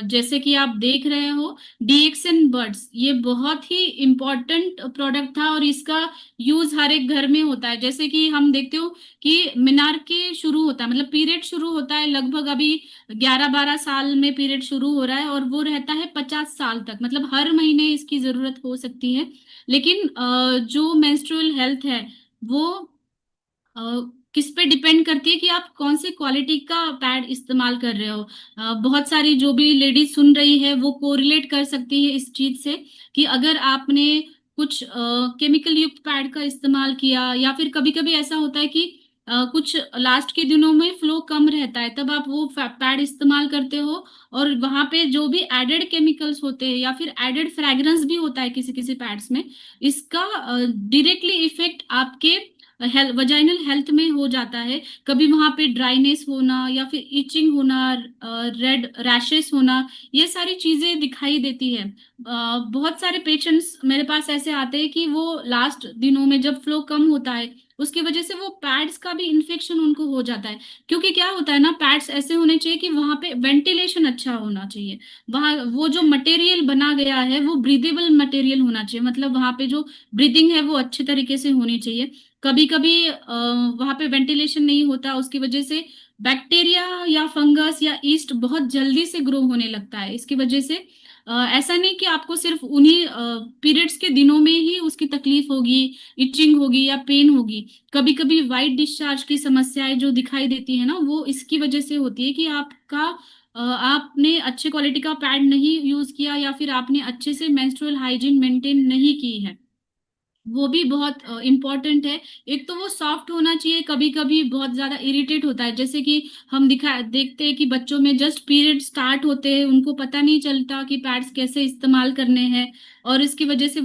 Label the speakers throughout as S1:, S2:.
S1: जैसे कि आप देख रहे हो, डीएक्सन बर्ड्स ये बहुत ही इम्पोर्टेंट प्रोडक्ट था और इसका यूज हर एक घर में होता है। जैसे कि हम देखते हो कि मीनार के शुरू होता है, मतलब पीरियड शुरू होता है लगभग अभी 11-12 साल में पीरियड शुरू हो रहा है और वो रहता है 50 साल तक, मतलब हर महीने इसकी जरूरत हो सकती है। लेकिन जो मेंस्ट्रुअल हेल्थ है वो अ, किस पे डिपेंड करती है कि आप कौन सी क्वालिटी का पैड इस्तेमाल कर रहे हो। बहुत सारी जो भी लेडीज सुन रही है वो कोरिलेट कर सकती है इस चीज से कि अगर आपने कुछ केमिकल युक्त पैड का इस्तेमाल किया या फिर कभी कभी ऐसा होता है कि कुछ लास्ट के दिनों में फ्लो कम रहता है, तब आप वो पैड इस्तेमाल करते हो और वहां पे जो भी एडेड केमिकल्स होते हैं या फिर एडेड फ्रेग्रेंस भी होता है किसी किसी पैड्स में, इसका डायरेक्टली इफेक्ट आपके वजाइनल हेल्थ में हो जाता है। कभी वहां पे ड्राइनेस होना या फिर इचिंग होना, रेड रैशेस होना, ये सारी चीजें दिखाई देती है। बहुत सारे पेशेंट्स मेरे पास ऐसे आते हैं कि वो लास्ट दिनों में जब फ्लो कम होता है उसकी वजह से वो पैड्स का भी इन्फेक्शन उनको हो जाता है। क्योंकि क्या होता है ना, पैड्स ऐसे होने चाहिए कि वहां पे वेंटिलेशन अच्छा होना चाहिए। वहां वो जो मटेरियल बना गया है वो ब्रीदेबल मटेरियल होना चाहिए, मतलब वहां पे जो ब्रीदिंग है वो अच्छे तरीके से होनी चाहिए। कभी कभी वहां पे वेंटिलेशन नहीं होता, उसकी वजह से बैक्टीरिया या फंगस या ईस्ट बहुत जल्दी से ग्रो होने लगता है। इसकी वजह से ऐसा नहीं कि आपको सिर्फ उन्हीं पीरियड्स के दिनों में ही उसकी तकलीफ होगी, इचिंग होगी या पेन होगी। कभी कभी वाइट डिस्चार्ज की समस्याएं जो दिखाई देती है ना, वो इसकी वजह से होती है कि आपने अच्छे क्वालिटी का पैड नहीं यूज किया या फिर आपने अच्छे से मेंस्ट्रुअल हाइजीन मेंटेन नहीं की है। वो भी बहुत इम्पोर्टेंट है। एक तो वो सॉफ्ट होना चाहिए, कभी कभी बहुत ज्यादा इरिटेट होता है, जैसे कि हम देखते हैं कि बच्चों में जस्ट पीरियड स्टार्ट होते हैं उनको पता नहीं चलता कि पैड्स कैसे इस्तेमाल करने हैं, और इसकी वजह से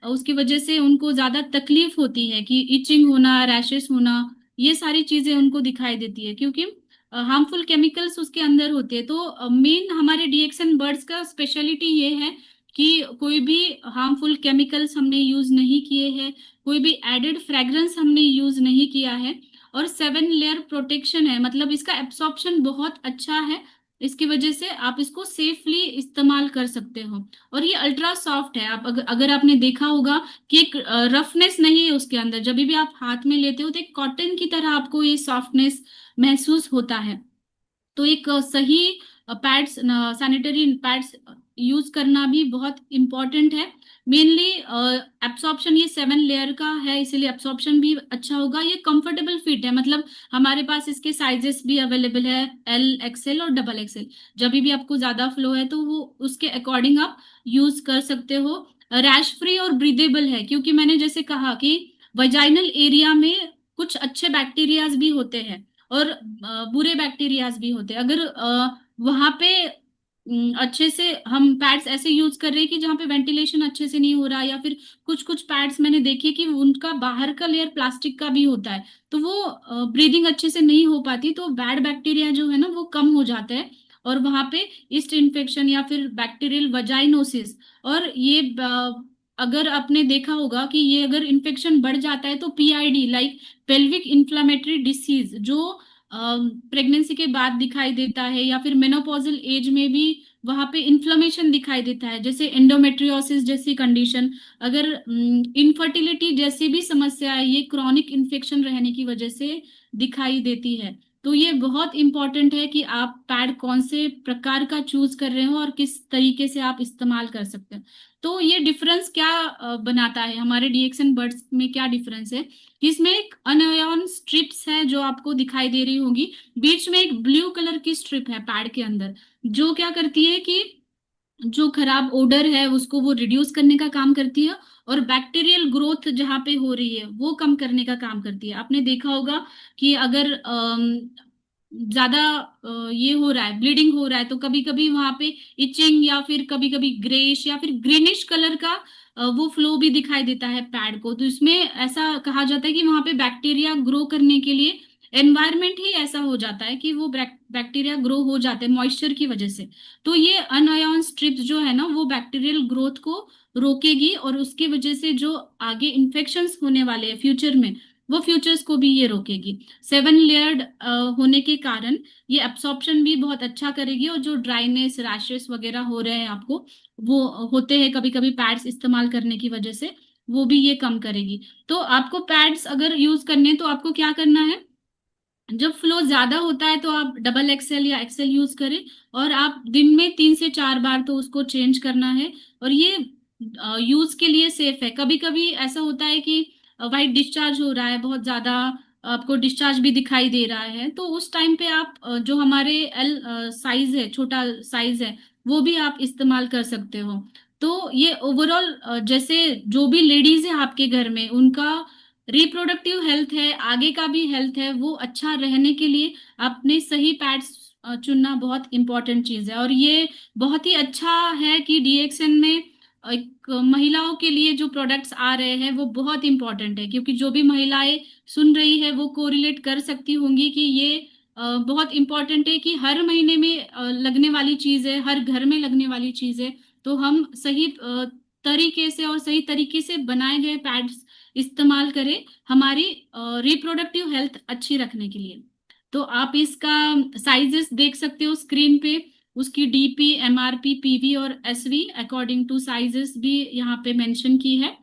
S1: उसकी वजह से उनको ज्यादा तकलीफ होती है कि इचिंग होना, रैशेस होना, ये सारी चीजें उनको दिखाई देती है क्योंकि हार्मफुल केमिकल्स उसके अंदर होते हैं। तो मेन हमारे डीएक्सन बर्ड्स का स्पेशलिटी ये है कि कोई भी हार्मफुल केमिकल्स हमने यूज नहीं किए हैं, कोई भी एडेड फ्रेग्रेंस हमने यूज नहीं किया है, और 7 लेयर प्रोटेक्शन है, मतलब इसका एब्सॉर्प्शन बहुत अच्छा है। इसकी वजह से आप इसको सेफली इस्तेमाल कर सकते हो। और ये अल्ट्रा सॉफ्ट है। आप अगर आपने देखा होगा कि एक रफनेस नहीं है उसके अंदर, जब भी आप हाथ में लेते हो तो एक कॉटन की तरह आपको ये सॉफ्टनेस महसूस होता है। तो एक सही पैड्स, सैनिटरी पैड्स यूज करना भी बहुत इम्पोर्टेंट है। मेनली एब्सॉर्प्शन ये 7 लेयर का है, इसीलिए एब्सॉर्प्शन भी अच्छा होगा। ये कंफर्टेबल फिट है, मतलब हमारे पास इसके साइजेस भी अवेलेबल है, एल एक्सएल और डबल एक्सएल। जब भी आपको ज्यादा फ्लो है तो वो उसके अकॉर्डिंग आप यूज कर सकते हो। रैश फ्री और ब्रीदेबल है, क्योंकि मैंने जैसे कहा कि वजाइनल एरिया में कुछ अच्छे बैक्टीरियाज भी होते हैं और बुरे बैक्टीरियाज भी होते हैं। अगर वहां पे अच्छे से हम पैड्स ऐसे यूज कर रहे हैं कि जहाँ पे वेंटिलेशन अच्छे से नहीं हो रहा, या फिर कुछ कुछ पैड्स मैंने देखे कि उनका बाहर का लेयर प्लास्टिक का भी होता है, तो वो ब्रीदिंग अच्छे से नहीं हो पाती, तो बैड बैक्टीरिया जो है ना वो कम हो जाता है और वहां पे ईस्ट इन्फेक्शन या फिर बैक्टीरियल वजाइनोसिस। और ये अगर आपने देखा होगा कि ये अगर इन्फेक्शन बढ़ जाता है तो PID, like pelvic inflammatory disease, जो प्रेगनेंसी के बाद दिखाई देता है या फिर मेनोपॉजल एज में भी वहां पे इन्फ्लेमेशन दिखाई देता है, जैसे एंडोमेट्रियोसिस जैसी कंडीशन। अगर इनफर्टिलिटी जैसी भी समस्या है, ये क्रॉनिक इन्फेक्शन रहने की वजह से दिखाई देती है। तो ये बहुत इंपॉर्टेंट है कि आप पैड कौन से प्रकार का चूज कर रहे हो और किस तरीके से आप इस्तेमाल कर सकते हो। तो ये डिफरेंस क्या बनाता है, हमारे डीएक्सन बर्ड्स में क्या डिफरेंस है कि इसमें एक अनआयन स्ट्रिप्स है जो आपको दिखाई दे रही होगी, बीच में एक ब्लू कलर की स्ट्रिप है पैड के अंदर, जो क्या करती है कि जो खराब ओडर है उसको वो रिड्यूस करने का काम करती है और बैक्टीरियल ग्रोथ जहाँ पे हो रही है वो कम करने का काम करती है। आपने देखा होगा कि अगर ज्यादा ये हो रहा है, ब्लीडिंग हो रहा है, तो कभी कभी वहां पे इचिंग या फिर कभी कभी ग्रेश या फिर ग्रीनिश कलर का वो फ्लो भी दिखाई देता है पैड को। तो इसमें ऐसा कहा जाता है कि वहां पे बैक्टीरिया ग्रो करने के लिए एनवायरमेंट ही ऐसा हो जाता है कि वो बैक्टीरिया ग्रो हो जाते हैं मॉइस्चर की वजह से। तो ये अनआयन स्ट्रिप्स जो है ना वो बैक्टीरियल ग्रोथ को रोकेगी और उसकी वजह से जो आगे इन्फेक्शंस होने वाले हैं फ्यूचर में वो फ्यूचर्स को भी ये रोकेगी। 7 लेयर्ड होने के कारण ये एब्सॉर्प्शन भी बहुत अच्छा करेगी, और जो ड्राइनेस, रैशेस वगैरह हो रहे हैं आपको, वो होते हैं कभी कभी पैड्स इस्तेमाल करने की वजह से, वो भी ये कम करेगी। तो आपको पैड्स अगर यूज करने हैं तो आपको क्या करना है, जब फ्लो ज्यादा होता है तो आप डबल एक्सेल या एक्सेल यूज करें, और आप दिन में 3 से 4 बार तो उसको चेंज करना है। और ये यूज के लिए सेफ है। कभी कभी ऐसा होता है कि वाइट डिस्चार्ज हो रहा है बहुत ज्यादा, आपको डिस्चार्ज भी दिखाई दे रहा है, तो उस टाइम पे आप जो हमारे एल साइज है, छोटा साइज है, वो भी आप इस्तेमाल कर सकते हो। तो ये ओवरऑल जैसे जो भी लेडीज है आपके घर में, उनका रिप्रोडक्टिव हेल्थ है, आगे का भी हेल्थ है, वो अच्छा रहने के लिए अपने सही पैड्स चुनना बहुत इंपॉर्टेंट चीज है। और ये बहुत ही अच्छा है कि डीएक्सएन में एक महिलाओं के लिए जो प्रोडक्ट्स आ रहे हैं वो बहुत इंपॉर्टेंट है, क्योंकि जो भी महिलाएं सुन रही है वो कोरिलेट कर सकती होंगी कि ये बहुत इंपॉर्टेंट है, कि हर महीने में लगने वाली चीज है, हर घर में लगने वाली चीज है। तो हम सही तरीके से और सही तरीके से बनाए गए पैड्स इस्तेमाल करें हमारी रिप्रोडक्टिव हेल्थ अच्छी रखने के लिए। तो आप इसका साइजेस देख सकते हो स्क्रीन पे, उसकी डीपी, एमआरपी, पीवी और एसवी अकॉर्डिंग टू साइजेस भी यहाँ पे मेंशन की है।